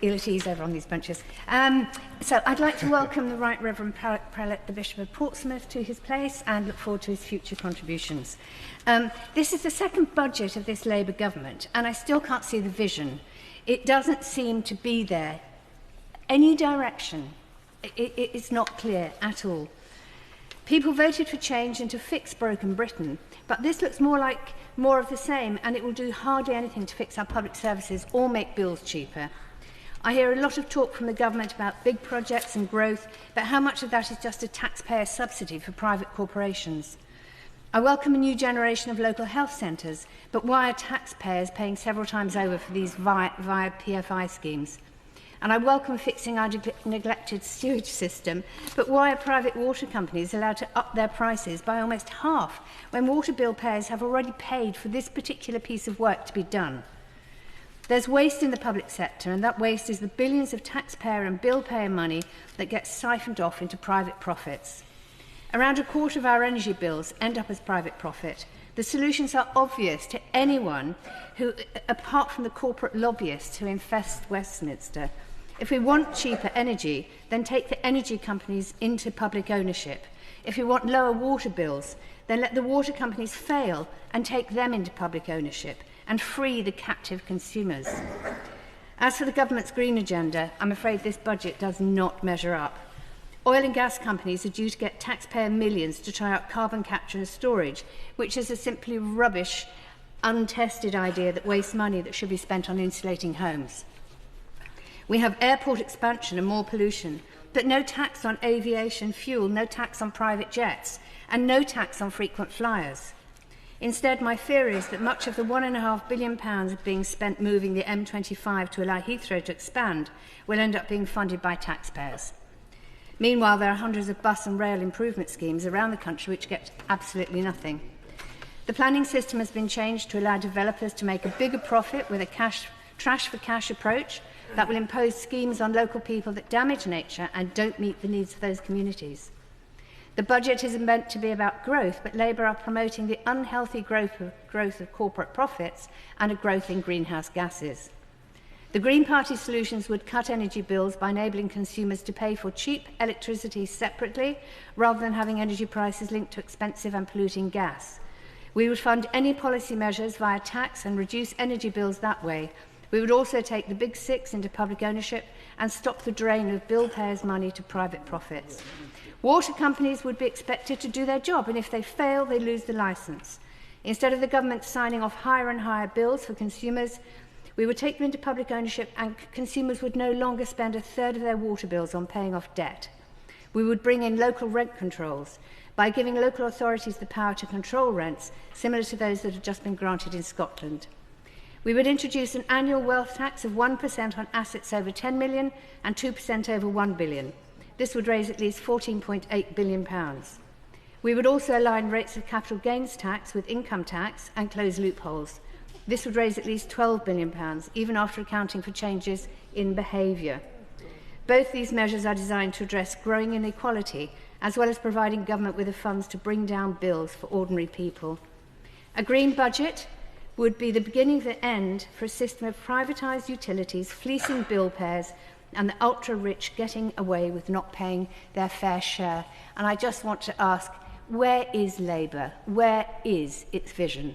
Ill at ease over on these benches. So I'd like to welcome the Right Reverend Prelate, the Bishop of Portsmouth, to his place and look forward to his future contributions. This is the second budget of this Labour government, and I still can't see the vision. It doesn't seem to be there. Any direction, it's not clear at all. People voted for change and to fix broken Britain, but this looks more like more of the same, and it will do hardly anything to fix our public services or make bills cheaper. I hear a lot of talk from the government about big projects and growth, but how much of that is just a taxpayer subsidy for private corporations? I welcome a new generation of local health centres, but why are taxpayers paying several times over for these via PFI schemes? And I welcome fixing our neglected sewage system, but why are private water companies allowed to up their prices by almost half when water bill payers have already paid for this particular piece of work to be done? There's waste in the public sector, and that waste is the billions of taxpayer and bill payer money that gets siphoned off into private profits. Around a quarter of our energy bills end up as private profit. The solutions are obvious to anyone who, apart from the corporate lobbyists who infest Westminster. If we want cheaper energy, then take the energy companies into public ownership. If we want lower water bills, then let the water companies fail and take them into public ownership and free the captive consumers. As for the government's green agenda, I'm afraid this budget does not measure up. Oil and gas companies are due to get taxpayer millions to try out carbon capture and storage, which is a simply rubbish, untested idea that wastes money that should be spent on insulating homes. We have airport expansion and more pollution, but no tax on aviation fuel, no tax on private jets, and no tax on frequent flyers. Instead, my fear is that much of the £1.5 billion being spent moving the M25 to allow Heathrow to expand will end up being funded by taxpayers. Meanwhile, there are hundreds of bus and rail improvement schemes around the country which get absolutely nothing. The planning system has been changed to allow developers to make a bigger profit with a trash-for-cash approach that will impose schemes on local people that damage nature and don't meet the needs of those communities. The budget is meant to be about growth, but Labour are promoting the unhealthy growth of corporate profits and a growth in greenhouse gases. The Green Party solutions would cut energy bills by enabling consumers to pay for cheap electricity separately, rather than having energy prices linked to expensive and polluting gas. We would fund any policy measures via tax and reduce energy bills that way. We would also take the big six into public ownership and stop the drain of bill payers' money to private profits. Water companies would be expected to do their job, and if they fail, they lose the licence. Instead of the government signing off higher and higher bills for consumers, we would take them into public ownership, and consumers would no longer spend a third of their water bills on paying off debt. We would bring in local rent controls by giving local authorities the power to control rents, similar to those that have just been granted in Scotland. We would introduce an annual wealth tax of 1% on assets over 10 million and 2% over 1 billion. This would raise at least £14.8 billion. We would also align rates of capital gains tax with income tax and close loopholes. This would raise at least £12 billion, even after accounting for changes in behaviour. Both these measures are designed to address growing inequality, as well as providing government with the funds to bring down bills for ordinary people. A green budget would be the beginning of the end for a system of privatised utilities, fleecing bill payers, and the ultra-rich getting away with not paying their fair share. And I just want to ask, where is Labour? Where is its vision?